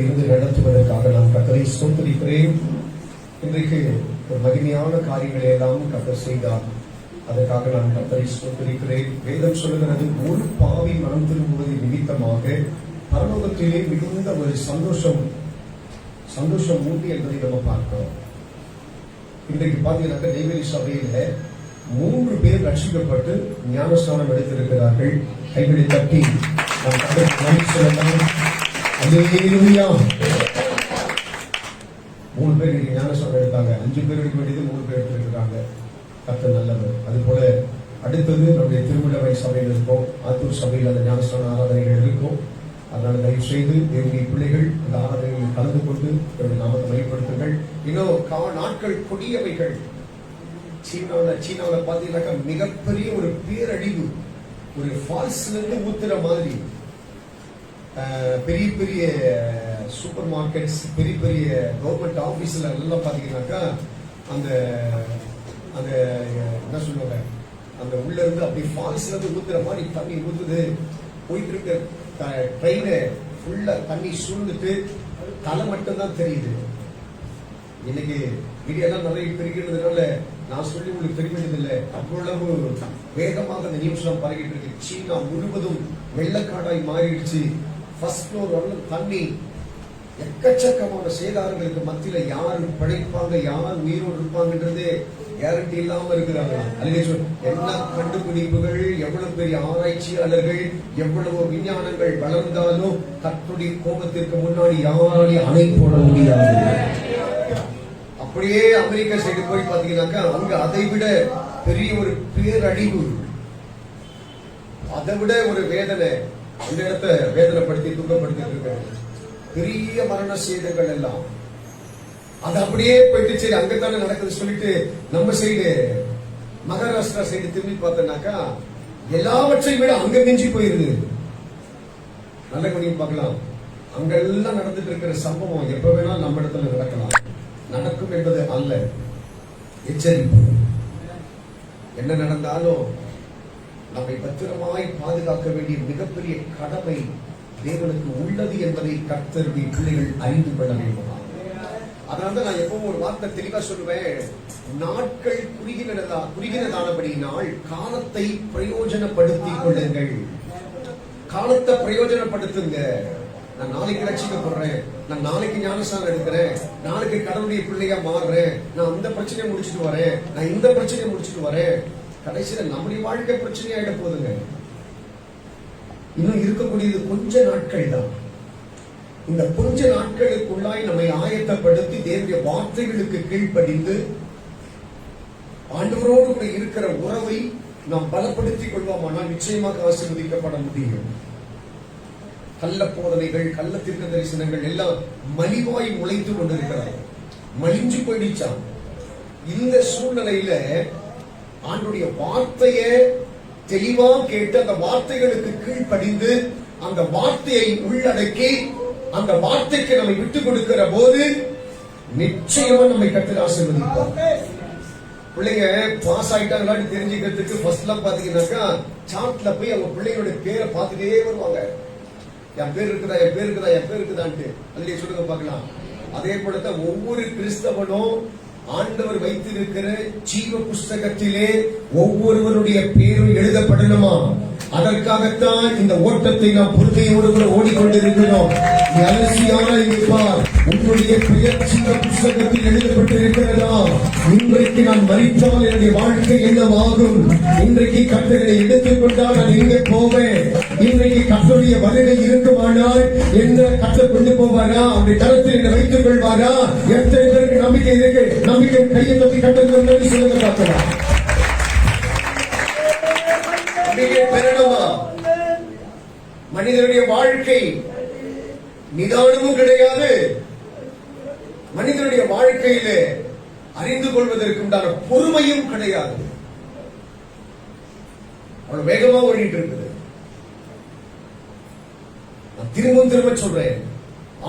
இருந்து நடத்துவதற்காக நான் கர்த்தரை ஸ்தோத்திரிக்கிறேன். இன்றைக்கு ஒரு மகிமையான காரியங்களை எல்லாம் கர்த்தர் செய்தார். அதற்காக நான் கர்த்தரை ஸ்தோத்திரிக்கிறேன். வேதம் சொல்லுகிறது, ஒரு பாவி மனம் திரும்புவதை நிமித்தமாக பரலோகத்திலே மிகுந்த ஒரு சந்தோஷம் உண்டு என்பதை நம்ம பார்க்கிறோம். இன்றைக்கு பார்த்தீங்கன்னாக்க நெய்வேலி சபையில 3 பேர் ரட்சிக்கப்பட்டு ஞானஸ்நானம் எடுத்திருக்கிறார்கள். கைகளை தட்டி நாம் சொல்லலாம். 3 பேர் இன்னைக்கு ஞானஸ்நானம் எடுத்தாங்க. 5 பேர் எடுக்க வேண்டியது 3 பேர் எடுத்திருக்கிறாங்க. கர்த்தர் நல்லவர். அது போல அடுத்தது நம்முடைய திருவிழாவை சபையில் இருக்கும், ஆத்தூர் சபையில் அந்த ஞானஸ்நான ஆராதனைகள் இருக்கும். அதனால தயவு செய்து தேவனுடைய பிள்ளைகள் இந்த ஆராதனையில் கலந்து கொண்டு என்னுடைய நாமத்தை மையப்படுத்துங்கள். இன்னும் நாட்கள் கொடியவைகள். சீனாவில் பார்த்தீங்கன்னாக்கா மிகப்பெரிய ஒரு பேரழிவு, ஒரு ஃபால்ஸ்ல இருந்து ஊத்துற மாதிரி பெரிய பெரிய சூப்பர் மார்க்கெட்ஸ், பெரிய பெரிய கவர்மெண்ட் ஆபீஸ்ல எல்லாம் பாத்தீங்கன்னாக்கா அந்த அந்த என்ன சொல்லுவாங்க, அந்த உள்ள இருந்து அப்படி ஃபால்ஸ்ல இருந்து ஊத்துற மாதிரி தண்ணி ஊத்துது. போயிட்டு இருக்க ட்ரெயினை ஃபுல்லா தண்ணி சூழ்ந்துட்டு தலை மட்டும்தான் தெரியுது. இன்னைக்கு மீடியெல்லாம் நிறைய பெருகிறதுனால நான் சொல்லி உங்களுக்கு தெரிய வேண்டியதில்லை. அவ்வளவு வேகமாக அந்த நியூஸ் எல்லாம் பரவிட்டு இருக்கு. சீனா முழுவதும் வெள்ளக்காடாய் மாறிடுச்சு. ஃபர்ஸ்ட் ஃப்ளோர் வரலும் தண்ணி. எக்கச்சக்கமான சேதாரங்களுக்கு மத்தியில யாரு படைப்பாங்க, யார் உயிரோடு இருப்பாங்கன்றதே கேரண்டி இல்லாம இருக்கிறாங்க. என்ன கண்டுபிடிப்புகள், எவ்வளவு பெரிய ஆராய்ச்சியாளர்கள், எவ்வளவு விஞ்ஞானங்கள் வளர்ந்தாலும் கர்த்தருடைய கோபத்திற்கு முன்னாடி யாராலையும் அணை போட முடியாது. அப்படியே அமெரிக்கா சைடு போய் பாத்தீங்கன்னாக்கா அங்க அதை விட பெரிய ஒரு பேரழிவு, அதை விட ஒரு வேதனை, அந்த இடத்தை வேதனைப்படுத்தி துக்கப்படுத்திட்டு இருக்காங்க. பெரிய மரண சேதங்கள் எல்லாம் அது அப்படியே போயிட்டு சரி அங்கத்தானே நடக்குது சொல்லிட்டு நம்ம சைடு மகாராஷ்டிரா சைடு திரும்பி பார்த்தோம்னாக்கா எல்லாவற்றையும் விட அங்க மிஞ்சி போயிருது. நல்ல கவனியம் பார்க்கலாம். அங்கெல்லாம் நடந்துட்டு இருக்கிற சம்பவம் எப்ப வேணாலும் நம்ம இடத்துல நடக்கலாம். நடக்கும் என்பது அல்ல, எச்சரிப்பு. என்ன நடந்தாலும் நம்மை பத்திரமாய் பாதுகாக்க வேண்டிய மிகப்பெரிய கடமை தேவனுக்கு உள்ளது என்பதை கர்த்தருடைய பிள்ளைகள் அறிந்து கொள்ள வேண்டும். அதனால நான் எப்பவும் ஒரு வார்த்தை தெளிவா சொல்லுவேன், நாட்கள் குறுகினதானபடியினால் காலத்தை பிரயோஜனப்படுத்திக் கொள்ளுங்கள். காலத்தை பிரயோஜனப்படுத்துங்க. நான் நாளைக்கு ரட்சிக்கப்படுறேன், நான் நாளைக்கு ஞானஸ்நானம் எடுக்கிறேன், நாளைக்கு கடவுளுடைய பிள்ளையா மாறுறேன், நான் அந்த பிரச்சனையை முடிச்சுட்டு வரேன், நான் இந்த பிரச்சனையை முடிச்சுட்டு வரேன். கடைசியில நம்முடைய வாழ்க்கை பிரச்சனையாயிட போதுங்க. இன்னும் இருக்கக்கூடியது கொஞ்ச நாட்கள் தான். இந்த கொஞ்ச நாட்களுக்குள்ளாய் நம்மை ஆயத்தப்படுத்தி தேவனுடைய வார்த்தைகளுக்கு கீழ்ப்படிந்து ஆண்டவரோடு கூட இருக்கிற உறவை நாம் பலப்படுத்திக் கொள்வோமானால் நிச்சயமாக ஆசீர்வதிக்கப்பட முடியும். கள்ள போதனைகள், கள்ள தீர்க்க தரிசனங்கள் எல்லாம் மலிவாய் முளைத்து கொண்டிருக்கிறார். மலிஞ்சு போயிடுச்சான். இந்த சூழ்நிலையில ஆண்டுடைய வார்த்தையை தெளிவா கேட்டு அந்த வார்த்தைகளுக்கு கீழ்ப்படிந்து அந்த வார்த்தையை உள்ளடக்கி அந்த வார்த்தைக்கு நம்மை விட்டுக் கொடுக்கிற போது நிச்சயமா நம்மை கர்த்தர் ஆசீர்வதிப்பார். பிள்ளைங்க பாஸ் ஆயிட்டாங்களான்னு தெரிஞ்சுக்கிறதுக்கு ஃபர்ஸ்ட் எல்லாம் பாத்தீங்கன்னாக்கா சாட்ல போய் அவங்க பிள்ளைங்களோட பேரை பார்த்துட்டே வருவாங்க. என் பேர் இருக்குதா, என் பேர் இருக்குதா, என் பேர் இருக்குதான்ட்டு அதுலயே சொல்லுங்க பார்க்கலாம். அதே போலதான் ஒவ்வொரு கிறிஸ்தவனும் ஆண்டவர் வைத்திருக்கிற ஜீவ புஸ்தகத்திலே ஒவ்வொருவருடைய பேரும் எழுதப்படணுமா? அதற்காகத்தான் இந்த ஓட்டத்தை நாம் பொறுமையோடு கூட ஓடிக்கொண்டிருக்கிறோம். உங்களுடைய பெயர் ஜீவ புஸ்தகத்தில் எழுதப்பட்டிருக்கிறதா? இன்றைக்கு நான் மரித்தால் என்னுடைய வாழ்க்கை என்னவாகும்? இன்றைக்கு கர்த்தரை எடுத்துக்கொண்டால் நான் எங்கே போவேன்? இன்றைக்கு கர்த்தருடைய வருகை இருக்குமானால் என்ன கர்த்தர் கொண்டு போவாரா? அப்படி தரத்தில் என்னை வைத்துக் கொள்வாரா? எத்தனை பேருக்கு நம்பிக்கை இருக்கு? நம்பிக்கை கையை நம்பி கட்டணம் சொல்லுங்க பார்க்கலாம். மனிதனுடைய வாழ்க்கை நிதானமும் கிடையாது. மனிதனுடைய வாழ்க்கையில அறிந்து கொள்வதற்கு உண்டான பொறுமையும் கிடையாது. அவ்வளவு வேகமா ஓடிட்டு இருக்குது. நான் திரும்ப சொல்றேன்,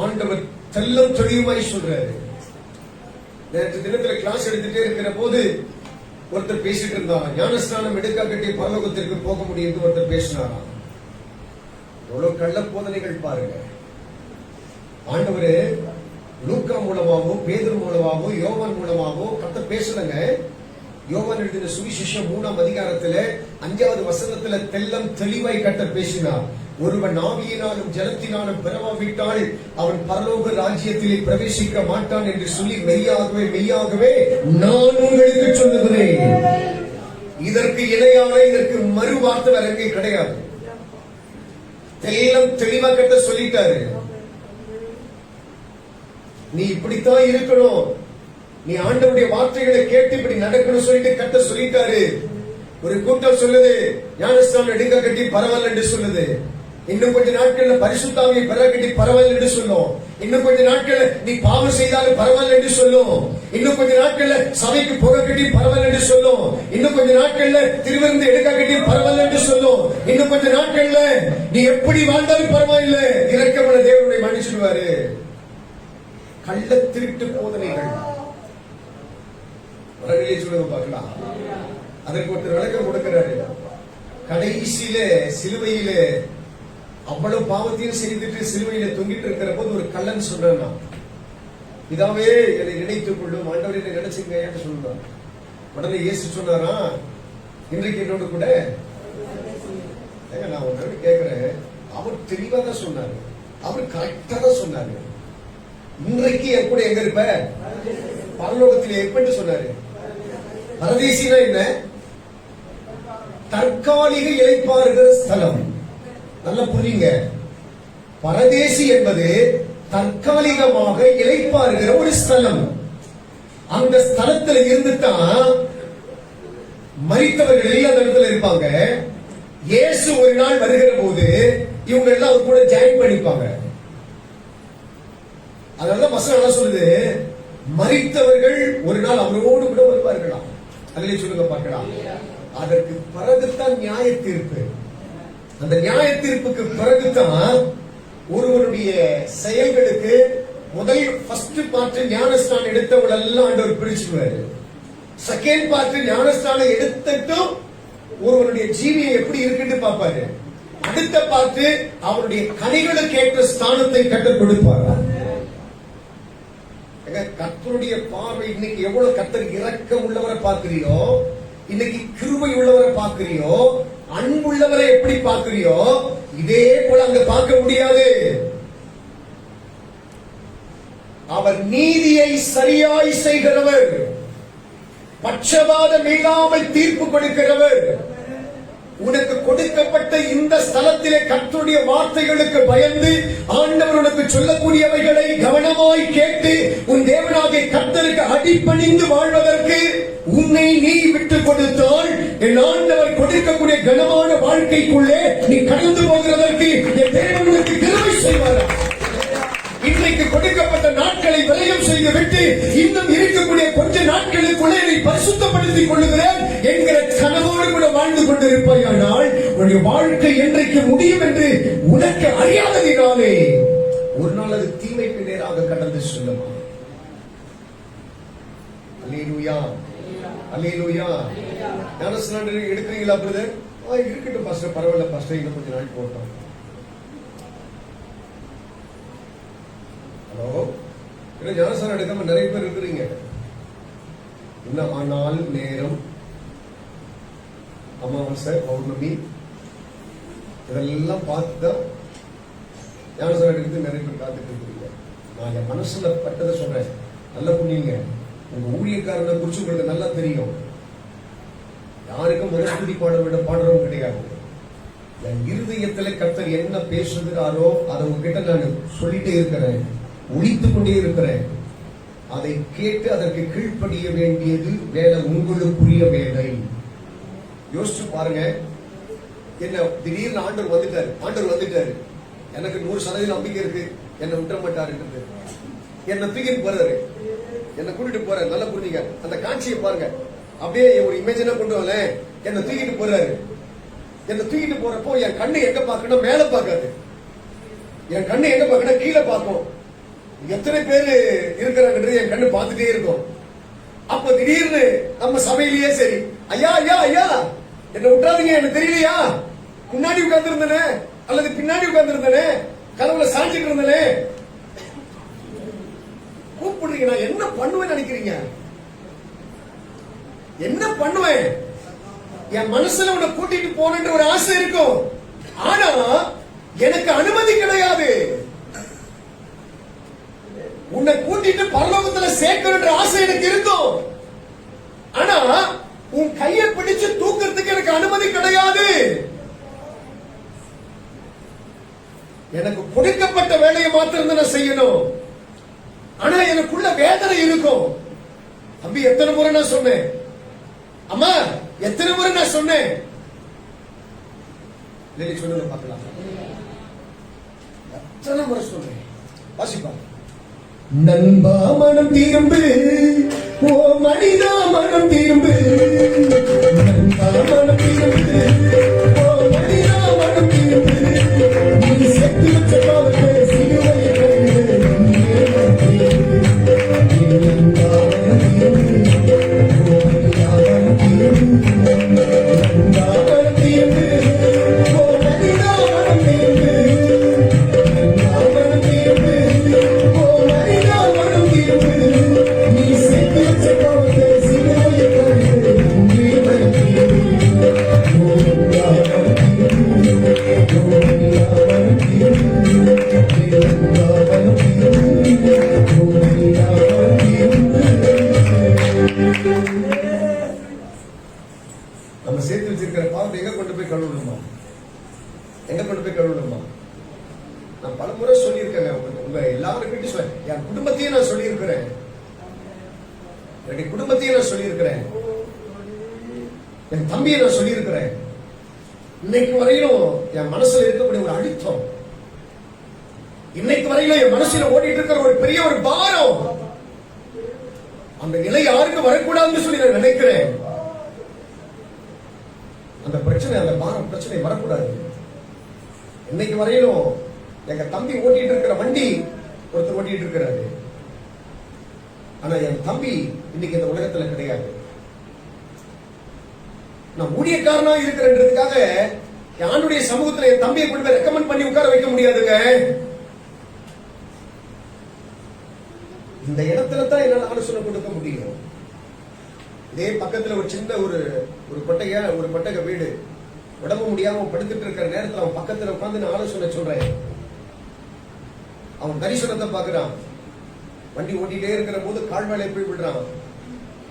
ஆண்டவர் தெல்லம் தெளிவாய் சொல்றாரு. நேற்று தினத்துல கிளாஸ் எடுத்துட்டே இருக்கிற போது ஒருத்தர் பேசிட்டு இருந்தாரா, ஞானஸ்நானம் எடுக்காட்டி பரலோகத்திற்கு போக முடியும் ஒருத்தர் பேசினாராம். எவ்வளவு கள்ள போதனைகள் பாருங்க. ஆண்டவரு லூக்கா மூலமாகவோ பேதுரு மூலமாகவோ யோவான் மூலமாகவோ கர்த்தர் பேசலங்க. யோவான் எழுதின சுவிசேஷம் 3ஆம் அதிகாரத்துல 5வது வசனத்துல தெல்லம் தெளிவாய் கர்த்தர் பேசினார். ஒருவன் ஆவியினாலும் ஜலத்தினாலும் பிறவாவிட்டால் அவன் பரலோக ராஜ்யத்திலே பிரவேசிக்க மாட்டான் என்று சொல்லி மெய்யாகவே மெய்யாகவே நான் உங்களுக்கு சொல்லுகிறேன். இதற்கு இணையான இதற்கு மறு வார்த்தை வேற எங்கே கிடையாது. தெல்லம் தெளிவா கர்த்தர் சொல்லிட்டாரு. நீ இப்படித்தான் இருக்கணும், நீ ஆண்டவருடைய வார்த்தைகளை கேட்டு இப்படி நடக்கணும் சொல்லிட்டு கர்த்தர் சொல்லிட்டாரு. ஒரு கூட்டம் சொல்லுது ஞானஸ்நானம் எடுக்க கட்டி பரவாயில்ல என்று சொல்லுது. இன்னும் கொஞ்ச நாட்கள்ல பரிசுத்தாவியை பெற கட்டி பரவாயில்ல என்று சொல்லும். இன்னும் கொஞ்ச நாட்கள்ல நீ பாவம் செய்தாலும் பரவாயில்ல என்று சொல்லும். இன்னும் கொஞ்ச நாட்கள்ல சபைக்கு போக கட்டி பரவாயில்ல என்று சொல்லும். இன்னும் கொஞ்ச நாட்கள்ல திருவிருந்து எடுக்க கட்டி பரவாயில்ல என்று சொல்லும். இன்னும் கொஞ்ச நாட்கள்ல நீ எப்படி வாழ்ந்தாலும் பரவாயில்ல, இரக்கமுள்ள தேவனை மன்னிச்சிடுவாரு. கள்ள திருட்டு போதனைகள் உலகிலே சொல்லுங்க பார்க்கலாம். அதற்கு ஒருத்தர் விளக்கம் கொடுக்கிறாரு. கடைசியில சிலுவையில அவ்வளவு பாவத்தையும் செய்துட்டு சிலுவையில தொங்கிட்டு இருக்கிற போது ஒரு கள்ளன் சொல்றான், இதாவே என்னை நினைத்துக் கொள்ளும், ஆண்டவர் என்னை நினைச்சுங்க சொல்றான். உடனே இயேசு சொன்னாரா, இன்றைக்கு என்னோடு கூட நான் ஒன்று கேட்கிறேன். அவர் தெளிவா தான் சொன்னாரு, அவர் கரெக்டா தான் சொன்னாரு. இன்றைக்கு என் கூட எங்க இருப்ப? பரலோகத்தில் இருப்பேன்னு சொன்னாரு. பரதேசினா என்ன? தற்காலிக இளைப்பாறுகிற ஸ்தலம். நல்லா புரியுங்க. பரதேசி என்பது தற்காலிகமாக இளைப்பாறுகிற ஒரு ஸ்தலம். அந்த ஸ்தலத்தில் இருந்துதான் மரித்தவர்கள் எல்லா இடத்துல இருப்பாங்க. இயேசு ஒரு நாள் வருகிற போது இவங்க எல்லாம் அவர் கூட ஜாயின் பண்ணிப்பாங்க. அதனால வசனம் சொல்லுது, மரித்தவர்கள் ஒரு நாள் அவரோடு கூட வருவார்களாம். அதிலே சொல்லுங்க பார்க்கலாம். அதற்கு பிறகுதான் நியாய தீர்ப்பு. அந்த நியாய தீர்ப்புக்கு பிறகுதான் ஒருவருடைய செயல்களுக்கு முதல் ஃபர்ஸ்ட் பார்ட் ஞானஸ்நானம் எடுத்தவங்க எல்லாம் ஆண்டவர் பிரிச்சுடுவாரு. செகண்ட் பார்ட் ஞானஸ்நானம் எடுத்துட்டும் ஒருவருடைய ஜீவியம் எப்படி இருக்குன்னு பார்ப்பாரு. அடுத்த பார்ட் அவருடைய கனிகளுக்கு ஏற்ற ஸ்தானத்தை கற்றுக் கொடுப்பார். கர்த்தருடைய பார்வை இன்னைக்கு எவ்வளவு கர்த்தர் இரக்கம் உள்ளவரை பார்க்கிறியோ, இன்னைக்கு கிருபை உள்ளவரை பார்க்கிறியோ, அன்புள்ளவரை எப்படி பார்க்கிறியோ, இதே போல அங்க பார்க்க முடியாது. அவர் நீதியை சரியாய் செய்கிறவர், பட்சபாதம் இல்லாமல் தீர்ப்பு கொடுக்கிறவர். உனக்கு கொடுக்கப்பட்ட இந்த ஸ்தலத்திலே கர்த்தருடைய வார்த்தைகளுக்கு பயந்து ஆண்டவர் உனக்கு சொல்லக்கூடியவைகளை கவனமாய் கேட்டு உன் தேவனாகிய கர்த்தருக்கு அடிபணிந்து வாழ்வதற்கு உன்னை நீ விட்டுக் கொடுத்தால் என் ஆண்டவர் கொடுக்கக்கூடிய கனமான வாழ்க்கைக்குள்ளே நீ கடந்து போகிறதற்கு என் தேவன் உனக்கு கிருபை செய்வார். இன்றைக்கு கொடுக்கப்பட்ட நாட்களை விரயம் செய்துவிட்டு இன்னும் இருக்கக்கூடிய கொஞ்ச நாட்களுக்குள்ளே நீ பரிசுத்தப்படுத்திக் கொள்ளுகிறேன் என்கிற கனவோடு கூட வாழ்ந்து கொண்டிருப்பாயானால் உன்னுடைய வாழ்க்கை என்றைக்கு முடியும் என்று உனக்கு அறியாததினாலே ஒரு நாள் அது தீமைக்கு நேராக கடந்து செல்லுமா? அல்லேலூயா, அல்லேலூயா. ஞானஸ்நானம் எடுக்கிறீங்களா பிரதர்? இருக்கட்டும் பாஸ்டர், பரவாயில்ல பாஸ்டர், இன்னும் கொஞ்ச நாள் போட்டோம். ஹலோ, ஞானஸ்நானம் எடுக்காம நிறைய பேர் இருக்கிறீங்க. இன்னும் ஆனால் நேரம், அமாவாசை, பௌர்ணமி இதெல்லாம் பார்த்துதான் ஞானஸ்நானம் எடுத்து நிறைய பேர் காத்துட்டு இருக்கிறீங்க. நான் என் மனசுல பட்டதை சொல்றேன். நல்லா புரியுங்க. உங்க ஊழியக்காரனை குறிச்சு உங்களுக்கு நல்லா தெரியும். யாருக்கும் மனசுடி பாடுறவங்க கிடையாது. என் இருதயத்துல கர்த்தர் என்ன பேசுகிறாரோ அதை உங்ககிட்ட நான் சொல்லிட்டே இருக்கிறேன், ஒழித்துக் கொண்டே இருக்கிறேன். அதை கேட்டு அதற்கு கீழ்ப்படிய வேண்டியது வேலை, உங்களுக்குரிய வேலை. யோசிச்சு பாருங்க. என்ன திடீர்னு ஆண்டவர் வந்துட்டாரு. எனக்கு 100% நம்பிக்கை இருக்கு, என்ன விட்டுற மாட்டாருன்றது. என்ன தூக்கிட்டு போறாரு, என்ன கூட்டிட்டு போறாரு. நல்லா புரிஞ்சுங்க. அந்த காட்சியை பாருங்க. அப்படியே ஒரு இமேஜினா கொண்டு வரல. என்ன தூக்கிட்டு போறாரு. என்ன தூக்கிட்டு போறப்போ என் கண்ணு எங்க பாக்கணும்? மேல பாக்காது. என் கண்ணு எங்க பாக்கணும்? கீழே பார்க்கும். எத்தனை பேரு இருக்கிறாங்கன்றது என் கண்ணு பார்த்துட்டே இருக்கும். அப்ப திடீர்னு நம்ம சபையிலேயே சரி, ஐயா ஐயா ஐயா என்ன விட்டுறாதீங்க, எனக்கு தெரியலையா, முன்னாடி உட்கார்ந்து இருந்தனே அல்லது பின்னாடி உட்கார்ந்து இருந்தனே, கதவுல சாஞ்சிட்டு இருந்தனே, கூப்பிடுறீங்க, நான் என்ன பண்ணுவேன்னு நினைக்கிறீங்க? என்ன பண்ணுவேன்? என் மனசுல உன்னை கூட்டிட்டு போன ஒரு ஆசை இருக்கும். ஆனா எனக்கு அனுமதி கிடையாது. உன்னை கூட்டிட்டு பரலோகத்துல சேர்க்கணுன்ற ஆசை எனக்கு இருக்கும். ஆனா உன் கையை பிடிச்சு தூக்கிறதுக்கு எனக்கு அனுமதி கிடையாது. எனக்கு கொடுக்கப்பட்ட வேலையை மாத்திரம் நான் செய்யணும். ஆனா எனக்குள்ள வேதனை இருக்கும். தம்பி, எத்தனை முறை நான் சொன்னேன்? அம்மா, எத்தனை முறை நான் சொன்னேன்? சொல்லுங்க பார்க்கலாம். எத்தனை முறை சொன்னேன்? வாசிப்பா. நண்பா மனம் திரும்பு, ஓ மனிதா மனம் திரும்பு. நண்பா மனம் திரும்பு, ஓ மனிதா மனம் திரும்பு. நீ செத்து வச்ச பாவத்தை சிலுவையை கண்டு நண்பா மனம் திரும்பு, ஓ மனிதா மனம் திரும்பு. நண்பா மனம் திரும்பு, ஓ மனிதா மனம் திரும்பு. நம்ம சேர்த்து வச்சிருக்கிற பாவத்தை எங்க கொண்டு போய் கழுவணுமா? எங்க கொண்டு போய் கழுவணுமா? நான் பல முறை சொல்லியிருக்கேன். உங்க எல்லாருக்கிட்டையும் என் குடும்பத்தையும் நான் சொல்லியிருக்கிறேன். என்னுடைய குடும்பத்தையும் நான் சொல்லியிருக்கிறேன். என் தம்பியை நான் சொல்லியிருக்கிறேன். இன்னைக்கு வரையிலும் என் மனசுல இருக்கக்கூடிய ஒரு அழுத்தம், இன்னைக்கு வரையிலும் என் மனசுல ஓடிட்டு இருக்கிற ஒரு பெரிய ஒரு பாரம், அந்த நிலை யாருக்கும் வரக்கூடாதுன்னு சொல்லி நான் நினைக்கிறேன். அந்த பிரச்சனை, அந்த பாரம் பிரச்சனை வரக்கூடாது. இன்னைக்கு வரையிலும் எங்க தம்பி ஓட்டிட்டு இருக்கிற வண்டி ஒருத்தர் ஓட்டிட்டு இருக்கிறாரு. ஆனா என் தம்பி இன்னைக்கு இந்த உலகத்துல கிடையாது. நான் ஊழியக்காரனா இருக்கிறதுக்காக யாருடைய சமூகத்துல என் தம்பியை கொண்டு போய் ரெக்கமெண்ட் பண்ணி உட்கார வைக்க முடியாதுங்க. இந்த இடத்துல தான் என்னால ஆலோசனை கொடுக்க முடியும். இதே பக்கத்துல ஒரு சின்ன ஒரு கொட்டக வீடு, உடம்பு முடியாம படுத்துட்டு இருக்கிற நேரத்தில் அவன் பக்கத்துல உட்காந்து நான் ஆலோசனை சொல்றேன். அவன் தரிசனத்தை பாக்குறான். வண்டி ஓட்டிட்டே இருக்கிற போது கால்வாயில போய் விடுறான்.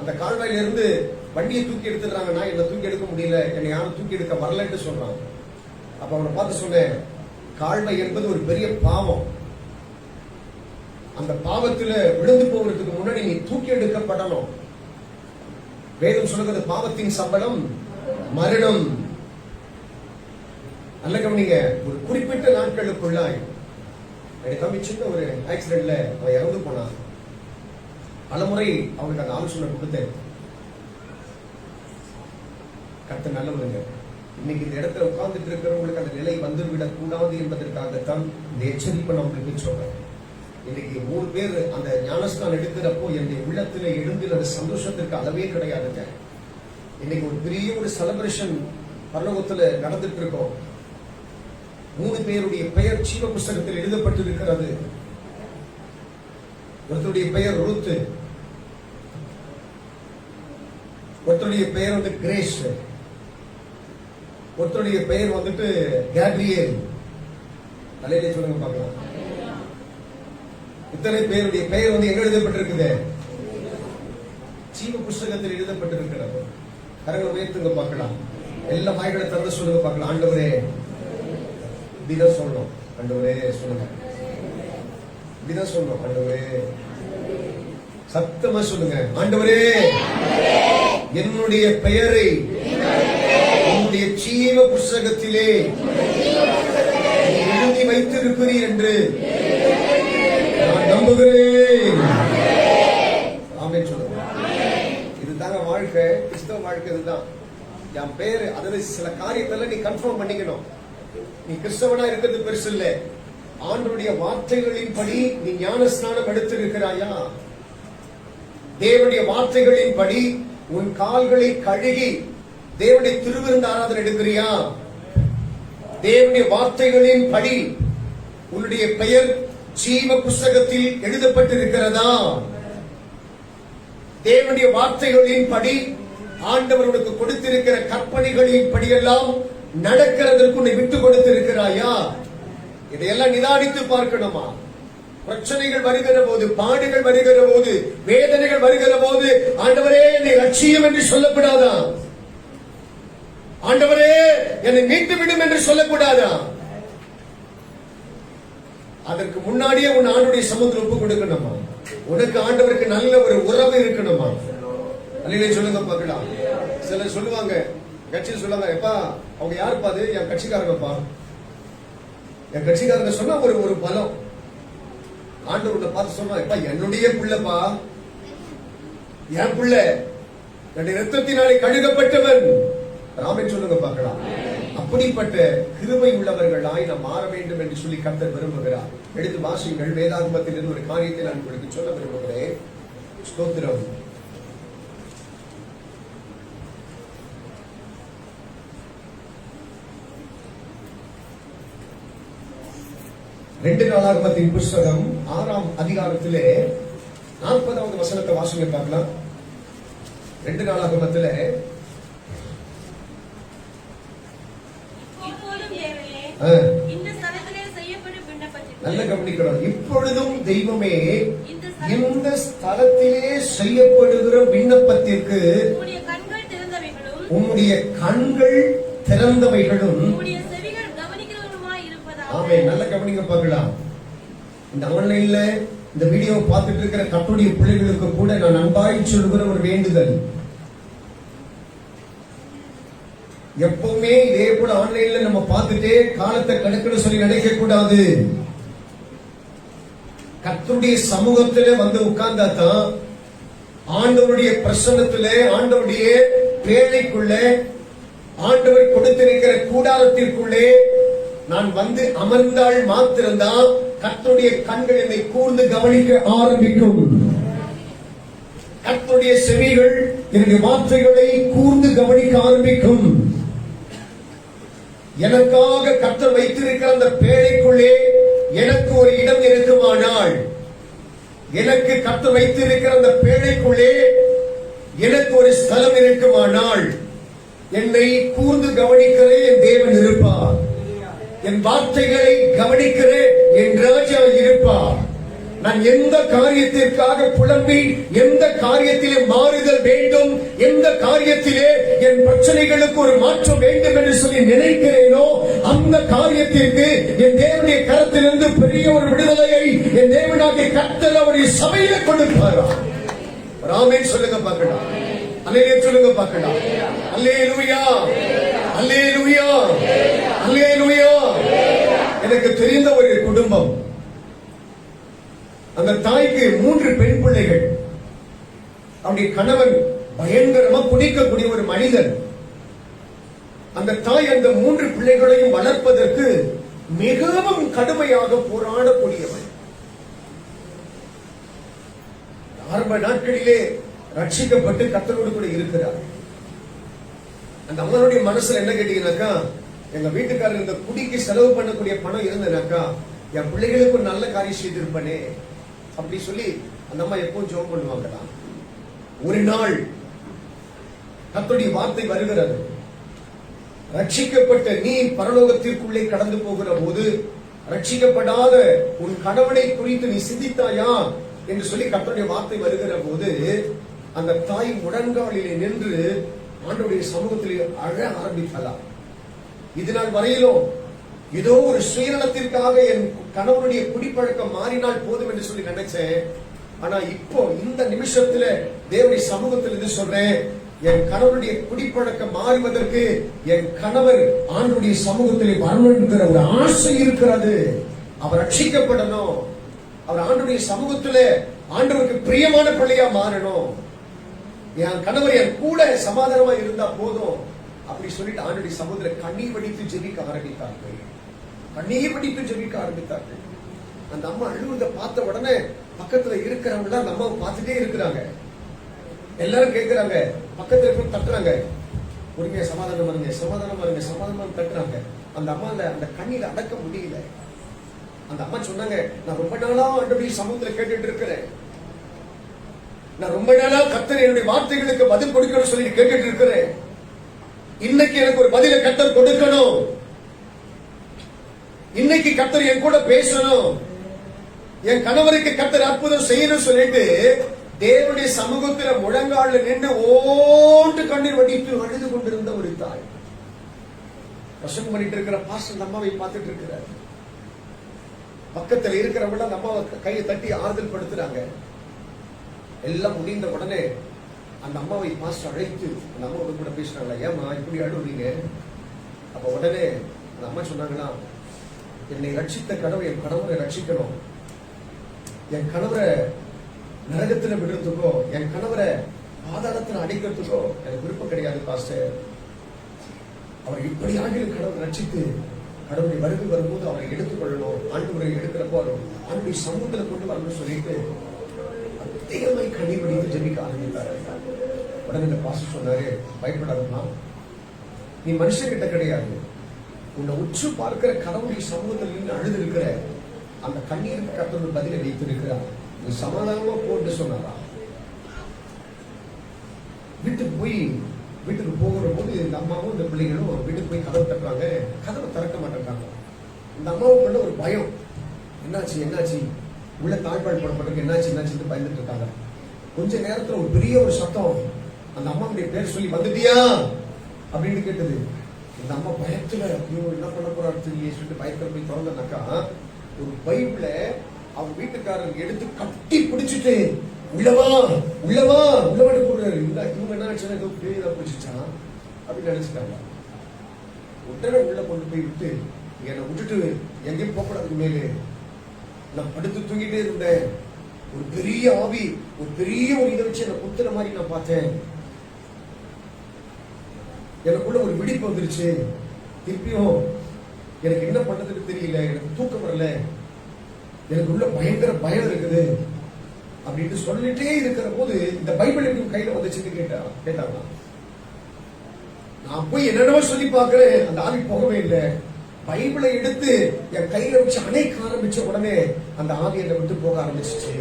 அந்த கால்வாயில இருந்து வண்டியை தூக்கி எடுத்துடுறாங்க. நான் என்ன தூக்கி எடுக்க முடியல, என்னை யாரும் தூக்கி எடுக்க வரலன்னு சொல்றான். அப்ப அவனை பார்த்து சொன்னேன், கால்வாய் என்பது ஒரு பெரிய பாவம். அந்த பாவத்துல விழுந்து போகிறதுக்கு முன்னாடி நீ தூக்கி எடுக்கப்படணும். வேதம் சொல்லுகிறது, பாவத்தின் சம்பளம் மரணம். நல்ல கவனிங்க. ஒரு குறிப்பிட்ட நாட்களுக்குள்ளாய் என் தம்பி சின்ன ஒரு ஆக்சிடென்ட்ல அவன் இறந்து போனான். பலமுறை அவனுக்கு அந்த ஆலோசனை கொடுத்தேன். கர்த்தர் நல்லவங்க. இன்னைக்கு இந்த இடத்துல உட்கார்ந்துட்டு இருக்கிறவங்களுக்கு அந்த நிலை வந்துவிடக் கூடாது என்பதற்காகத்தான் இந்த எச்சரிப்பை நான் உங்களுக்கு சொல்றேன். இன்னைக்கு 3 பேர் அந்த ஞானஸ்நானம் எடுக்கிறப்போ என்னுடைய உள்ளத்துல எழுந்தில் அந்த சந்தோஷத்திற்கு அளவே கிடையாதுங்க. இன்னைக்கு ஒரு பெரிய ஒரு செலிப்ரேஷன் பரலோகத்துல நடந்துட்டு இருக்கோம். 3 பேருடைய பெயர் ஜீவ புஸ்தகத்தில் எழுதப்பட்டிருக்கிறது. ஒருத்தருடைய பெயர் ரூத், ஒருத்தருடைய பெயர் வந்து கிரேஸ், ஒருத்தருடைய பெயர் வந்துட்டு கேப்ரியல். தலையிலே சொல்லுங்க பார்க்கலாம். இத்தனை பேருடைய பெயர் வந்து எங்க எழுதப்பட்டிருக்குது? ஜீவ புஸ்தகத்தில் எழுதப்பட்டிருக்கிறது. கரங்களை உயர்த்துங்க பார்க்கலாம். எல்லா வாய்களை திறந்து சொல்லுங்க பார்க்கலாம். ஆண்டவரே, இப்படிதான் சொல்லணும். ஆண்டவரே சொல்லுங்க, இப்படிதான் சொல்லணும். ஆண்டவரே, சத்தமா சொல்லுங்க. ஆண்டவரே, என்னுடைய பெயரை உன்னுடைய ஜீவ புஸ்தகத்திலே எழுதி வைத்திருக்கிறீர் என்று நான் நம்புகிறேன். ஆமென் சொல்லுங்க. இதுதாங்க வாழ்க்கை, கிறிஸ்தவ வாழ்க்கை. இதுதான் என் பேரு. அதாவது சில காரியத்தெல்லாம் நீ கன்ஃபார்ம் பண்ணிக்கணும். நீ கிறிஸ்தவனா இருக்கிறது பெருசு இல்ல. ஆண்டவருடைய வார்த்தைகளின்படி நீ ஞானஸ்நானம் எடுத்திருக்கிறாயா? தேவனுடைய வார்த்தைகளின்படி உன் கால்களை கழுகி தேவனுடைய திருவிருந்த ஆராதனை எடுக்கிறியா? தேவனுடைய வார்த்தைகளின்படி உன்னுடைய பெயர் ஜீவ புஸ்தகத்தில் எழுதப்பட்டிருக்கிறதா? தேவனுடைய வார்த்தைகளின் படி, ஆண்டவர் உனக்கு கொடுத்திருக்கிற கற்பனைகளின் படியெல்லாம் நடக்கிறதற்கு உன்னை விட்டு கொடுத்திருக்கிறாயா? இதையெல்லாம் நிதானித்து பார்க்கணுமா? பிரச்சனைகள் வருகிற போது, பாடுகள் வருகிற போது, வேதனைகள் வருகிற போது, ஆண்டவரே என்னை ரட்சியும் என்று சொல்லக்கூடாதா? ஆண்டவரே என்னை மீட்டு விடும் என்று சொல்லக்கூடாதா? அதற்கு முன்னாடியே உன் ஆண்டுடைய சமூகத்தில் ஒப்பு கொடுக்கணுமா? உனக்கு ஆண்டவருக்கு நல்ல ஒரு உறவு இருக்கணுமா? அல்லையே சொல்லுங்க பார்க்கலாம். சிலர் சொல்லுவாங்க, கட்சியில் சொல்லுவாங்க, எப்பா அவங்க யாருப்பா? அது என் கட்சிக்காரங்கப்பா. என் கட்சிக்காரங்க சொன்னா ஒரு பலம். ஆண்டவரை பார்த்து சொன்னா, எப்பா என்னுடைய பிள்ளைப்பா, என் பிள்ளை, என்னுடைய ரத்தத்தினாலே கழுகப்பட்டவன். ராமன் சொல்லுங்க பார்க்கலாம். அப்படிப்பட்ட கிருபை உள்ளவர்களாய் நாம் மாற வேண்டும் என்று சொல்லி கர்த்தர் விரும்புகிறார். எடுத்து வாசியுங்கள். வேதாகமத்தில் இருந்து ஒரு காரியத்தை நான் உங்களுக்கு சொல்ல விரும்புகிறேன். ஸ்தோத்திரம். ரெண்டு நாளாகமத்தின் புஸ்தகம் 6ஆம் அதிகாரத்திலே 40வது வசனத்தை வாசிங்க பார்க்கலாம். ரெண்டு நாளாகமத்திலே நல்ல கவனிக்கணும். இப்பொழுதும் தெய்வமே இந்த ஸ்தலத்திலே செய்யப்படுகிற விண்ணப்பத்திற்கு உம்முடைய கண்கள் திறந்தவைகளும். ஆமே, நல்ல கவனிக்க பார்க்கலாம். இந்த ஆன்லைன்ல இந்த வீடியோ பார்த்துட்டு இருக்கிற கர்த்தருடைய பிள்ளைகளுக்கு கூட நான் அன்பாய் சொல்லுகிற ஒரு வேண்டுதல், எப்பவுமே இதே போல ஆன்லைன்ல நம்ம பார்த்துட்டே காலத்தை கணக்குன்னு சொல்லி நினைக்க கூடாது. கர்த்தருடைய சமூகத்திலே வந்து உட்கார்ந்தா தான், ஆண்டவருடைய பிரசன்னத்திலே, ஆண்டவருடைய வேலைக்குள்ளே, ஆண்டவர் கொடுத்திருக்கிற கூடாரத்திற்குள்ளே நான் வந்து அமர்ந்தால் மாத்திரம்தான் கர்த்தருடைய கண்கள் என்னை கூர்ந்து கவனிக்க ஆரம்பிக்கும். கர்த்தருடைய செவிகள் என்னுடைய வார்த்தைகளை கூர்ந்து கவனிக்க ஆரம்பிக்கும். எனக்காக கர்த்தர் வைத்திருக்கிற அந்த பேழைக்குள்ளே எனக்கு ஒரு இடம் இருக்குமானால், எனக்கு கர்த்தர் வைத்திருக்கிற அந்த பேழைக்குள்ளே எனக்கு ஒரு ஸ்தலம் இருக்குமானால், என்னை கூர்ந்து கவனிக்கிற என் தேவன் இருப்பார். என் வார்த்தைகளை கவனிக்கிற என் ராஜா இருப்பார். நான் எந்த காரியத்திற்காக புலம்பி, எந்த காரியத்திலே மாறுதல் வேண்டும், எந்த காரியத்திலே என் பிரச்சனைகளுக்கு ஒரு மாற்றம் வேண்டும் என்று சொல்லி நினைக்கிறேனோ, அந்த காரியத்திற்கு என் தேவனுடைய கரத்திலிருந்து பெரிய ஒரு விடுதலையை என் தேவனாகிய கர்த்தர் அவருடைய சபையில கொடுப்பாரா? ஆமென் சொல்லுங்க பார்க்கலாம். அல்லேலூயா சொல்லுங்க பார்க்கலாம். அல்லேலூயா, அல்லேலூயா, அல்லேலூயா. எனக்கு தெரிந்த ஒரு குடும்பம், அந்த தாய்க்கு 3 பெண் பிள்ளைகள். அவருடைய கணவன் பயங்கரமா குடிக்கக்கூடிய ஒரு மனிதன். அந்த தாய் அந்த 3 பிள்ளைகளையும் வளர்ப்பதற்கு மிகவும் கடுமையாக போராடக்கூடியவன். ஆரம்ப நாட்களிலே ரட்சிக்கப்பட்டு கர்த்தரோடு கூட இருக்கிறார். அந்த அம்மனுடைய மனசுல என்ன கேட்டீங்கன்னாக்கா, எங்க வீட்டுக்காரர் இந்த குடிக்கு செலவு பண்ணக்கூடிய பணம் இருந்தனாக்கா என் பிள்ளைகளுக்கு ஒரு நல்ல காரியம் செய்திருப்பனே அப்படி சொல்லி அந்த அம்மா எப்பவும் ஜெபம் பண்ணுவாங்கதான். ஒரு நாள் கர்த்தருடைய வார்த்தை வருகிறது. ரட்சிக்கப்பட்ட நீ பரலோகத்திற்குள்ளே கடந்து போகிற போது ரட்சிக்கப்படாத உன் கணவனை குறித்து நீ சிந்தித்தாயா என்று சொல்லி கர்த்தருடைய வார்த்தை வருகிற போது, அந்த தாய் முழங்காலிலே நின்று ஆண்டவருடைய சமூகத்திலே அழ ஆரம்பித்தாளாம். இதனால் வரையிலும் ஏதோ ஒரு சுயநலத்திற்காக என் கணவனுடைய குடிப்பழக்கம் மாறினால் போதும் என்று சொல்லி நினைச்சேன். ஆனா இப்போ இந்த நிமிஷத்துல தேவனுடைய சமூகத்தில் இருந்து சொல்றேன், என் கணவனுடைய குடிப்பழக்கம் மாறுவதற்கு என் கணவர் ஆண்டவருடைய சமூகத்திலே வரணுங்கிற ஒரு ஆசை இருக்கிறது. அவர் ரட்சிக்கப்படணும், அவர் ஆண்டவருடைய சமூகத்திலே ஆண்டவருக்கு பிரியமான பிள்ளையா மாறணும். என் கணவர் என் கூட சமாதானமா இருந்தா போதும் அப்படி சொல்லிட்டு ஆண்டவருடைய சமூகத்திலே கண்ணீர் வடித்து ஜெபிக்க ஆரம்பித்தார்கள். கண்ணீர் வடித்து ஜெபிக்க ஆரம்பித்தார்கள். அந்த அம்மா அழுவதை பார்த்த உடனே பக்கத்துல இருக்கிறவங்க அந்த அம்மாவை பார்த்துட்டே இருக்கிறாங்க. எல்லாரும் கேட்கிறாங்க, பக்கத்துல இருக்க தட்டுறாங்க, பொறுமையா சமாதானம் வருங்க, சமாதானம் வருங்க, சமாதானம் தட்டுறாங்க. அந்த அம்மா அந்த கண்ணீரை அடக்க முடியல. அந்த அம்மா சொன்னாங்க, நான் ரொம்ப நாளா ஆண்டவருடைய சமூகத்துல கேட்டுட்டு இருக்கிறேன். நான் ரொம்ப நாளா கர்த்தர் என்னுடைய வார்த்தைகளுக்கு பதில் கொடுக்கணும்னு சொல்லி கேட்டுட்டு இருக்கிறேன். இன்னைக்கு எனக்கு ஒரு பதில கர்த்தர் கொடுக்கணும். இன்னைக்கு கர்த்தர் என் கூட பேசணும். என் கணவருக்கு கர்த்தர் அற்புதம் செய்யணும் சொல்லிட்டு தேவனுடைய சமூகத்துல முழங்கால நின்று ஓட்டு கண்ணீர் வடித்து அழுது கொண்டிருந்த ஒரு தாய். பிரசங்கம் பண்ணிட்டு இருக்கிற பாஸ்டர் அம்மாவை பார்த்துட்டு இருக்கிறார். பக்கத்துல இருக்கிறவங்க அந்த அம்மாவை கையை தட்டி ஆறுதல் படுத்துறாங்க. எல்லாம் முடிந்த உடனே அந்த அம்மாவை பாஸ்டர் அழைத்து அந்த அம்மாவோட கூட பேசுறாங்களா, ஏமா இப்படி அழுவீங்க? அப்ப உடனே அந்த அம்மா சொன்னாங்களா, என்னை ரட்சித்த கடவுள் என் கணவரை ரட்சிக்கணும். என் கணவரை நரகத்துல விடுறதுக்கோ என் கணவரை பாதாளத்துல அடைக்கிறதுக்கோ எனக்கு விருப்பம் கிடையாது பாஸ்டர். அவர் இப்படியாக கடவுள் ரட்சித்து கடவுளை வருகை வரும்போது அவரை எடுத்துக்கொள்ளணும். ஆண்டவரை எடுக்கிறப்போ அவருடைய சமூகத்துல கொண்டு வரணும்னு சொல்லிட்டு அதிகமாய் கண்ணீர் வடித்து ஜெபிக்க ஆரம்பித்தாரு. உடனே இந்த பாஸ்டர் சொன்னாரு, பயப்படாதம்மா, நீ மனுஷங்கிட்ட கிடையாது, உன்னை உற்று பார்க்கிற கடவுளுடைய சமூகத்தில் நின்று அழுது இருக்கிற அந்த கண்ணீருக்கு கர்த்தர் பதிலை வைத்திருக்கிறார். நீ சமாதானமா போட்டு சொன்னாரா. வீட்டுக்கு போகிற போது இந்த அம்மாவும் இந்த பிள்ளைகளும் வீட்டுக்கு போய் கதவை தட்டுறாங்க. கதவை திறக்க மாட்டேங்கிறாங்க. இந்த அம்மாவுக்குள்ள ஒரு பயம், என்னாச்சு உள்ள தாழ்பாடு போடப்பட்டிருக்கு, என்னாச்சு பயந்துட்டு இருக்காங்க. கொஞ்ச நேரத்துல ஒரு பெரிய ஒரு சத்தம் அந்த அம்மாவுடைய பேர் சொல்லி, வந்துட்டியா அப்படின்னு கேட்டது. இந்த அம்மா பயத்துல என்ன பண்ண போறாரு சொல்லிட்டு பயத்துல போய் திறந்தாக்கா ஒரு பைபிள அவங்க வீட்டுக்காரங்க எடுத்து கட்டி பிடிச்சிட்டு உள்ளவாடு போடுறாரு. இவங்க என்ன நினைச்சா ஏதோ பேரா பிடிச்சிச்சான் அப்படின்னு நினைச்சிட்டாங்க. உடனே உள்ள கொண்டு போய் விட்டு என்னை விட்டுட்டு எங்கேயும் போகக்கூடாதுக்கு மேலே நான் படுத்து தூங்கிட்டே இருந்தேன். ஒரு பெரிய ஆவி ஒரு பெரிய ஒரு இதை வச்சு என்ன குத்துற மாதிரி நான் பார்த்தேன். எனக்குள்ள ஒரு விழிப்பு வந்துருச்சு. திருப்பியும் எனக்கு என்ன பண்றதுக்கு தெரியல, எனக்கு தூக்கம் வரல, எனக்கு உள்ள பயங்கர பயம் இருக்குது அப்படின்னு சொல்லிட்டே இருக்கிற போது இந்த பைபிள் எப்படி கையில வந்துச்சுன்னு கேட்டாங்க. நான் போய் என்னென்னவோ சொல்லி பார்க்கிறேன், அந்த ஆவி போகவே இல்லை. பைபிளை எடுத்து என் கையில வச்சு அணைக்க ஆரம்பிச்ச உடனே அந்த ஆவி என்னை விட்டு போக ஆரம்பிச்சிச்சு.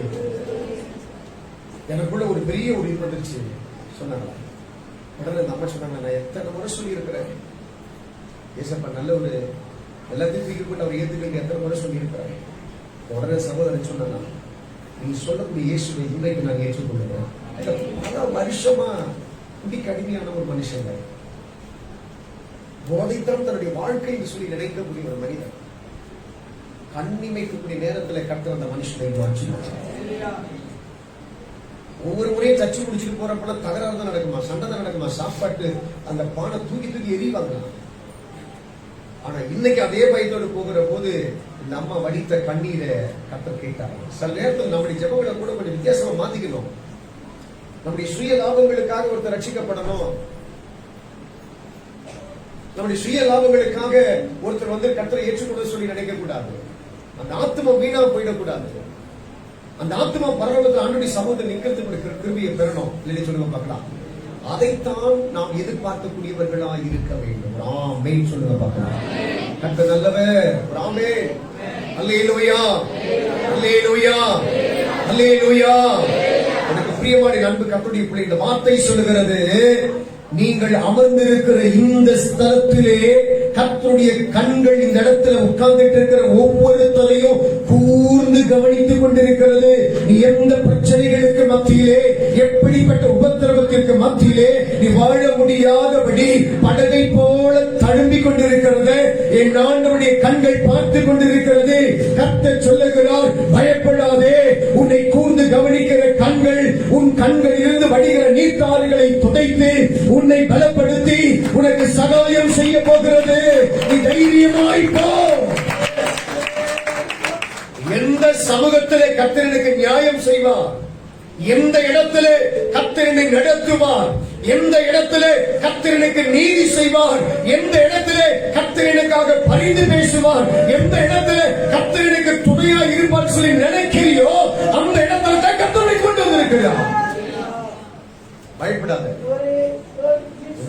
எனக்குள்ள ஒரு பெரிய ஒரு இது வந்துருச்சு சொன்னாங்க. உடனே நம்ம சொன்னாங்க, நான் எத்தனை முறை சொல்லி இருக்கிறேன் ஏசப்பா நல்ல ஒரு எல்லாத்தையும் தூக்கி போட்டு அவர் ஏத்துக்க எத்தனை முறை சொல்லி இருக்கிறேன். உடனே சகோதரன் சொன்னா, நீ சொல்லக்கூடிய இயேசுவை இன்றைக்கு நான் ஏற்றுக்கொள்ளுறேன். பல வருஷமா குடிக்கு அடிமையான ஒரு மனுஷங்க, போதைத்தான் தன்னுடைய வாழ்க்கை சொல்லி நினைக்கக்கூடிய ஒரு மனிதன், கண்ணிமைக்கக்கூடிய நேரத்தில் கர்த்தர் அந்த மனுஷனை மாற்றி ஒவ்வொரு முறையும் தச்சு முடிச்சுட்டு போறப்பெல்லாம் தகராறு தான் நடக்குமா, சண்டை தான் நடக்குமா, சாப்பாட்டு அந்த பானை தூக்கி எரிவாங்க. ஆனா இன்னைக்கு அதே பயத்தோடு போகிற போது இந்த அம்மா வடித்த கண்ணீரை கர்த்தர் கேட்டாங்க. சில நேரத்தில் நம்முடைய ஜெபங்களை கூட கொஞ்சம் வித்தியாசமா மாத்திக்கணும். நம்முடைய சுய லாபங்களுக்காக ஒருத்தர் ரட்சிக்கப்படணும், நம்முடைய சுய லாபங்களுக்காக ஒருத்தர் வந்து கர்த்தரை ஏற்றுக்கொள்ள சொல்லி நினைக்க கூடாது. அந்த ஆத்மா வீணா போயிடக்கூடாது. அந்த ஆத்மா பரலோகத்தில் ஆண்டவருடைய சமூகத்தில் நிற்கிறதுக்கு கிருபையை பெறணும். இல்லைன்னு சொல்லுங்க பார்க்கலாம். அதைத்தான் நாம் எதிர்பார்க்கக்கூடியவர்களா இருக்க வேண்டும். ஆமென் சொல்லுங்க பார்க்கலாம். கர்த்தர் நல்லவர். ஆமென். அல்லேலூயா, அல்லேலூயா, அல்லேலூயா. எனக்கு பிரியமான அன்பு கர்த்தருடைய பிள்ளை, இந்த வார்த்தை சொல்லுகிறது, நீங்கள் அமர்ந்திருக்கிற இந்த ஸ்தலத்திலே கர்த்தருடைய கண்கள் இந்த இடத்துல உட்கார்ந்துட்டு இருக்கிற ஒவ்வொரு தலையும் கூர்ந்து கவனித்துக் கொண்டிருக்கிறது. நீ எந்த பிரச்சனைகளுக்கு மத்தியிலே, எப்படிப்பட்ட உபத்திரவத்திற்கு மத்தியிலே நீ வாழ முடியாதபடி படகை போல தழும்பிக் கொண்டிருக்கிறது, என் ஆண்டவருடைய கண்கள் பார்த்து கொண்டிருக்கிறது. கர்த்தர் சொல்லுகிறார், பயப்படாதே, உன்னை கூர்ந்து கவனிக்கிற கண்கள் உன் கண்களில் இருந்து வடிகிற நீர்த்தாறுகளை துடைத்து உன்னை பலப்படுத்தி உனக்கு சகாயம் செய்ய போகிறது. நீ தைரியமாய் போ. எந்த சமூகத்திலே கர்த்தர் எனக்கு நியாயம் செய்வார், எந்த இடத்திலே கர்த்தர் என்னை நடத்துவார், எந்த இடத்திலே கர்த்தர் எனக்கு நீதி செய்வார், எந்த இடத்திலே கர்த்தர் எனக்காக பரிந்து பேசுவார், எந்த இடத்திலே கர்த்தர் எனக்கு துணையா இருப்பார் சொல்லி நினைக்கிறியோ அந்த இடத்துல தான் கர்த்தரை கொண்டு வந்திருக்கிறார். பயப்படாத,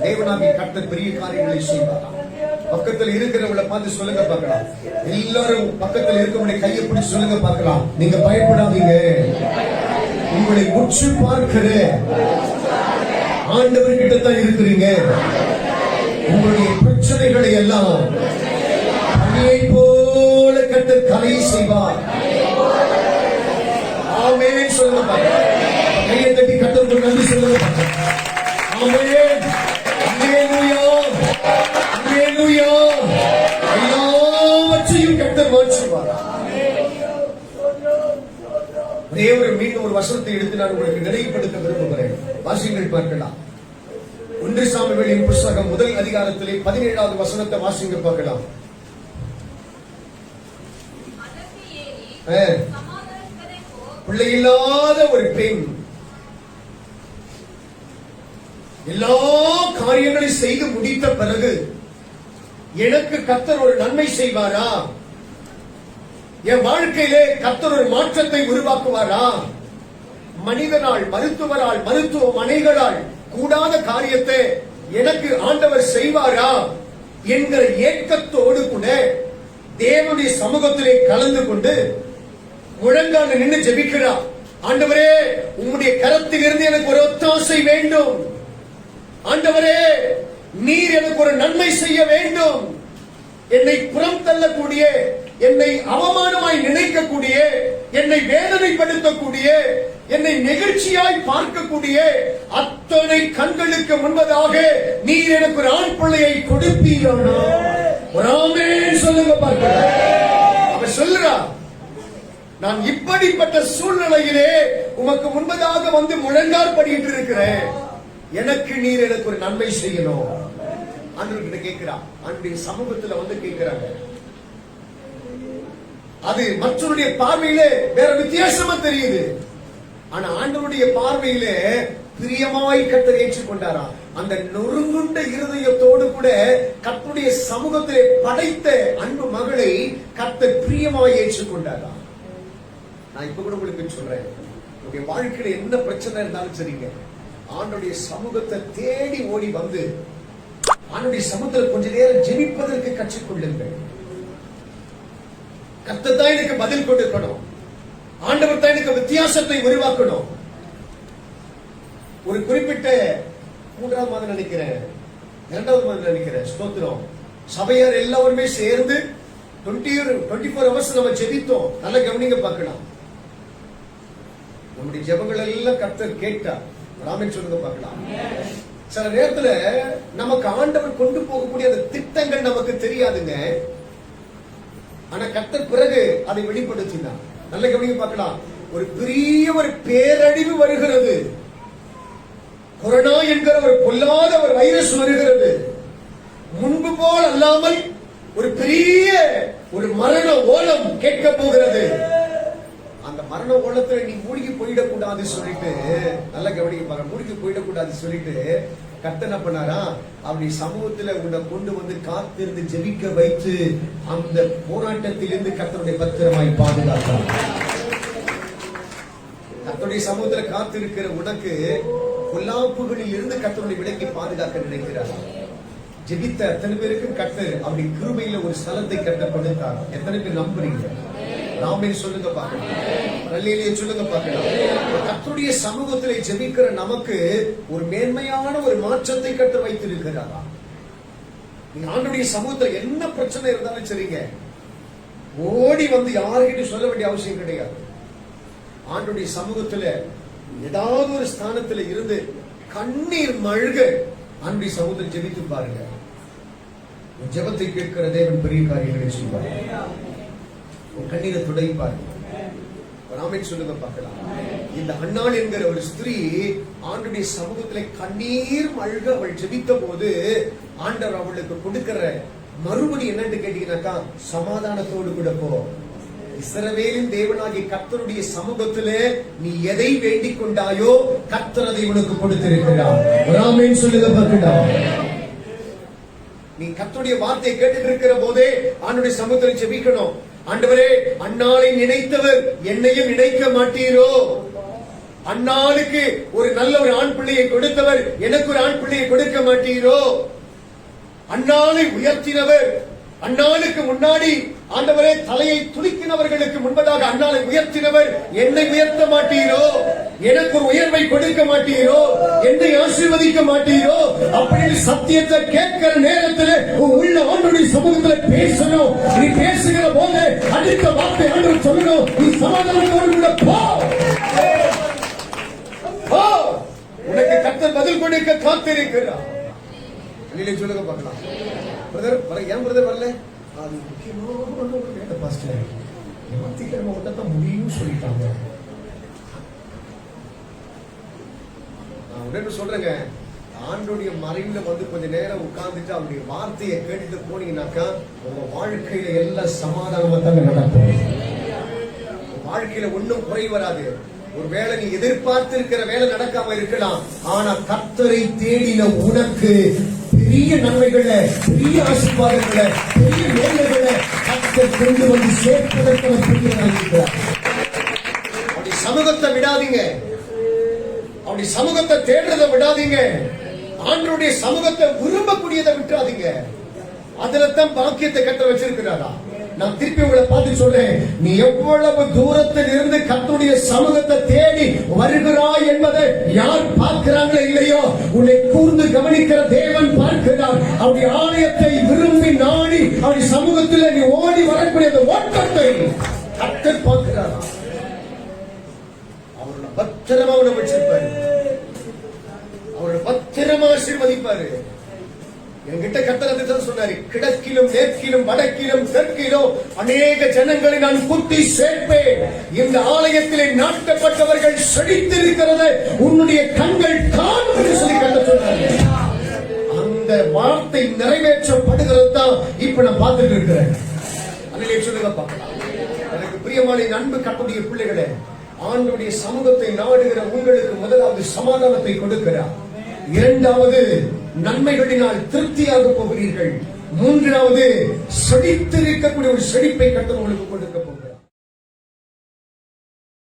தேவனாகிய கர்த்தர் பெரிய காரியங்களை செய்வார். பக்கத்தில் இருக்கிறவங்கள பார்த்து சொல்லுங்க பார்க்கலாம். எல்லாரும் பக்கத்தில் இருக்கவங்க கையை பிடிச்சு சொல்லுங்க பார்க்கலாம். நீங்க பயப்படாதீங்க, உங்களை உற்று பார்க்கிற ஆண்டவர் கிட்ட தான் இருக்கிறீங்க. உங்களுடைய பிரச்சனைகளை எல்லாம் பனியை போல கர்த்தர் கலை செய்வார். ஆமென் சொல்லுங்க பார்க்கலாம். கையை தட்டி கர்த்தருக்கு நன்றி சொல்லுங்க பார்க்கலாம். ஆமென், அல்லேலூயா, அல்லேலூயா. எல்லாவற்றையும் கர்த்தர் மாற்றுவார். ஒரே மீண்டும் ஒரு வசனத்தை எடுத்து நான் உங்களுக்கு நினைவுபடுத்த விரும்புகிறேன். வாசிங்கள் பார்க்கலாம். 1 சாமுவேலின் புத்தகம் 1 அதிகாரத்திலே 17வது வசனத்தை வாசிங்க பார்க்கலாம். பிள்ளையில்லாத ஒரு பெண் எல்லா காரியங்களையும் செய்து முடித்த பிறகு எனக்கு கர்த்தர் ஒரு நன்மை செய்வாரா, என் வாழ்க்கையிலே கர்த்தர் ஒரு மாற்றத்தை உருவாக்குவாரா, மனிதனால், மருத்துவரால், மருத்துவமனைகளால் கூடாத காரியத்தை எனக்கு ஆண்டவர் செய்வாரா என்கிற ஏக்கத்தோடு கூட தேவனுடைய சமூகத்திலே கலந்து கொண்டு முழங்கால நின்று ஜெபிக்கிறார். ஆண்டவரே, உம்முடைய கரத்தில் இருந்து எனக்கு ஒரு ஒத்தாசை வேண்டும். ஆண்டவரே, நீர் எனக்கு ஒரு நன்மை செய்ய வேண்டும். என்னை புறம் தள்ளக்கூடிய, என்னை அவமானமாய் நினைக்கக்கூடிய, என்னை வேதனைப்படுத்தக்கூடிய, என்னை நெகிழ்ச்சியாய் பார்க்கக்கூடிய அத்தனை கண்களுக்கு முன்பதாக நீர் எனக்கு ஒரு ஆண் பிள்ளையை கொடுப்பீரானா? ஒரு ஆமென் சொல்லுங்க பார்க்கலாம். அவர் சொல்றா, நான் இப்படிப்பட்ட சூழ்நிலையிலே உமக்கு முன்பதாக வந்து முழங்கால் படிட்டு இருக்கிறேன். எனக்கு நீர் எனக்கு ஒரு நன்மை செய்யணும். ஆண்டவர்கிட்ட கேட்கிறா. ஆண்டுடைய சமூகத்துல வந்து கேட்கிறாங்க. அது மற்றவருடைய பார்வையிலே வேற வித்தியாசமா தெரியுது. ஆனா ஆண்டவருடைய பார்வையிலே பிரியமாய் கர்த்தர் ஏற்றுக்கொண்டாரா. அந்த நொறுங்குண்ட இருதயத்தோடு கூட கர்த்தருடைய சமூகத்திலே படைத்த அன்பு மகளை கர்த்தர் பிரியமாய் ஏற்றுக்கொண்டாரா. நான் இப்ப கூட உங்களுக்கு சொல்றேன், உங்களுடைய வாழ்க்கையில என்ன பிரச்சனை இருந்தாலும் சரிங்க, ஆண்டவருடைய சமூகத்தை தேடி ஓடி வந்து ஆண்டவருடைய சமூகத்தில் கொஞ்ச நேரம் ஜெபிப்பதற்கு கற்றுக்கொள்ளுங்கள். கர்த்தர் தான் எனக்கு பதில் கொடுக்கணும். ஆண்டவர் தான் எனக்கு வித்தியாசத்தை உருவாக்கணும். ஒரு குறிப்பிட்ட 3ஆவது மாதம் நினைக்கிறேன், 2வது மாதம் நினைக்கிறேன், ஸ்தோத்திரம், சபையார் எல்லாருமே சேர்ந்து 24 hours நம்ம ஜெபித்தோம். நல்ல கவனிங்க பார்க்கலாம். நம்முடைய ஜெபங்கள் எல்லாம் கர்த்தர் கேட்டார். ராமன் சொல்லுங்க பார்க்கலாம். சில நேரத்துல நமக்கு ஆண்டவர் கொண்டு போகக்கூடிய அந்த திட்டங்கள் நமக்கு தெரியாதுங்க. ஆனா கர்த்தர் பிறகு அதை வெளிப்படுத்தினார். நல்ல கவனிங்க பார்க்கலாம். ஒரு பெரிய ஒரு பேரழிவு வருகிறது. கொரோனா என்கிற ஒரு பொல்லாத ஒரு வைரஸ் வருகிறது. முன்பு போல் அல்லாமல் ஒரு பெரிய ஒரு மரண ஓலம் கேட்க போகிறது. அந்த மரண ஓலத்துல நீ மூழ்கி போயிடக்கூடாது சொல்லிட்டு, நல்ல கவனிக்க பாருங்க, மூழ்கி போயிடக்கூடாது சொல்லிட்டு கர்த்தர் என்ன பண்ணாரா, அப்படி சமூகத்துல உன்னை கொண்டு வந்து காத்திருந்து ஜெபிக்க வைத்து அந்த போராட்டத்திலிருந்து கர்த்தருடைய பத்திரமாய் பாதுகாத்தார். கர்த்தருடைய சமூகத்துல காத்திருக்கிற உனக்கு பொல்லாப்புகளில் இருந்து கர்த்தருடைய விலக்கி பாதுகாக்க நினைக்கிறார். ஜெபித்த எத்தனை பேருக்கு கர்த்தர் அப்படி கிருபையில ஒரு ஸ்தலத்தை கர்த்தர் கொடுத்தார். எத்தனை பேர் நம்புறீங்க? நாமே சொல்லுங்க பார்க்கலாம். அல்லேலூயா சொல்லுங்க பார்க்கலாம். கர்த்தருடைய சமூகத்திலே ஜெபிக்கிற நமக்கு ஒரு மேன்மையான ஒரு மாற்றத்தை கர்த்தர் வைத்திருக்கிறாரா. நீங்க ஆண்டவருடைய சமூகத்துல என்ன பிரச்சனை இருந்தாலும் சரிங்க, ஓடி வந்து யாருக்கிட்ட சொல்ல வேண்டிய அவசியம் கிடையாது. ஆண்டவருடைய சமூகத்துல ஏதாவது ஒரு ஸ்தானத்துல இருந்து கண்ணீர் மழ்க ஆண்டவருடைய சமூகத்தில் ஜெபித்து பாருங்க. ஜெபத்தை கேட்கிற தேவன் பெரிய காரியங்களை செய்வார். கண்ணீரை துடைப்பார். ராமன் சொல்லுங்க பார்க்கலாம். இந்த அன்னாள் என்கிற ஒரு ஸ்திரீ ஆண்டவருடைய சமூகத்திலே கண்ணீர் மல்க அவள் ஜெபித்த போது ஆண்டவர் அவளுக்கு கொடுக்கிற மறுபடி என்னன்னு கேட்டீங்கன்னாக்கா, சமாதானத்தோடு கூட போ. இஸ்ரவேலின் தேவனாகிய கர்த்தருடைய சமூகத்திலே நீ எதை வேண்டிக் கொண்டாயோ கர்த்தர் அதை உனக்கு கொடுத்திருக்கிறார். ராமன் சொல்லுங்க பார்க்கலாம். நீ கர்த்தருடைய வார்த்தையை கேட்டு இருக்கிற போதே ஆண்டவருடைய சமூகத்தில் ஜெபிக்கணும். ஆண்டவரே, அன்னாளை நினைத்தவர் என்னையும் நினைக்க மாட்டீரோ? அன்னாளுக்கு ஒரு நல்ல ஒரு ஆண் பிள்ளையை கொடுத்தவர் எனக்கு ஒரு ஆண் பிள்ளையை கொடுக்க மாட்டீரோ? அன்னாளை உயர்த்தினவர். அன்னாளுக்கு முன்னாடி ஆண்டவரே தலையை துளிக்கினவர்களுக்கு முன்பதாக அன்னாளை உயர்த்தினவர். என்னை உயர்த்த மாட்டீரோ, எனக்கு ஒரு உயர்வை கொடுக்க மாட்டீரோ, என்னை ஆசீர்வதிக்க மாட்டீரோ அப்படின்னு சத்தியத்தை கேட்கிற நேரத்தில் உள்ள ஆண்டவருடைய சமூகத்தில் பேசணும். நீ பேசுகிற போது அடுத்த வார்த்தை ஆண்டவர் சொல்லணும், நீ சமாதானத்தோடு கூட போ. உனக்கு கர்த்தர் பதில் கொடுக்க காத்திருக்கிறார். சொல்லுங்க பார்க்கலாம். பிரதர் ஏன் பிரதர் வரல? அது முக்கியமான ஒரு வேலை பாஸ்டர். ஞாயிற்றுக்கிழமை மட்டும் முடியும்னு சொல்லிட்டாங்க. நான் உடனே சொல்றேங்க, ஆண்டோடைய மறைவுல கொஞ்ச நேரம் உட்கார்ந்துட்டு அவருடைய வார்த்தையை கேட்டுட்டு போனீங்கன்னாக்கா உங்க வாழ்க்கையில எல்லாம் சமாதானமா தாங்க நடக்கும். வாழ்க்கையில ஒன்னும் குறை வராது. ஒருவேளை நீ எதிர்பார்த்து இருக்கிற வேலை நடக்காம இருக்கலாம், ஆனா கர்த்தரை தேடின உனக்கு பெரிய நன்மைகளை, பெரிய ஆசீர்வாதங்களை, பெரிய வேலைகளை கர்த்தர் கொண்டு வந்து சேர்ப்பதற்கு பெரியவராக. அப்படி சமூகத்தை விடாதீங்க, அப்படி சமூகத்தை தேடுறதை விடாதீங்க, ஆண்டவருடைய சமூகத்தை விரும்பக்கூடியதை விட்டுறாதீங்க. அதுல தான் பாக்கியத்தை கர்த்தர் வச்சிருக்கிறாரா? நான் திருப்பி உங்களை பார்த்து சொல்றேன், நீ எவ்வளவு தூரத்தில் இருந்து கர்த்தருடைய சமூகத்தை தேடி வருகிறாய் என்பதை யார் பார்க்கிறாங்களோ இல்லையோ, உன்னை கூர்ந்து கவனிக்கிற தேவன் பார்க்கிறார். அவருடைய ஆலயத்தை விரும்பி நாடி அவருடைய சமூகத்தில் நீ ஓடி வரக்கூடிய அந்த ஓட்டத்தை கர்த்தர் பார்க்கிறார். அவரோட பத்திரமா உன்னை வச்சிருப்பாரு, அவரோட பத்திரமா ஆசீர்வதிப்பாரு. என்கிட்ட கர்த்தர் சொன்னாரு, கிழக்கிலும் மேற்கிலும் வடக்கிலும் தெற்கிலும் அநேக ஜனங்களை நான் கூட்டி சேர்ப்பேன். இந்த ஆலயத்திலே நாட்டப்பட்டவர்கள் செழித்திருக்கிறத உன்னுடைய கண்கள் காணும் என்று சொல்லி கர்த்தர் சொன்னாரு. அந்த வார்த்தை நிறைவேற்றப்படுகிறது தான் இப்ப நான் பார்த்துட்டு இருக்கிறேன். அதிலே சொல்லுங்க பார்க்கலாம். எனக்கு பிரியமான அன்பு கர்த்தருடைய பிள்ளைகளே, ஆண்டவருடைய சமூகத்தை நாடுகிற உங்களுக்கு முதலாவது சமாதானத்தை கொடுக்கிறார். இரண்டாவது, நன்மைகளினால் திருப்தியாக போகிறீர்கள். மூன்றாவது, செழித்திருக்கக்கூடிய ஒரு செழிப்பை கர்த்தர் உங்களுக்கு கொடுக்க போகிறார்.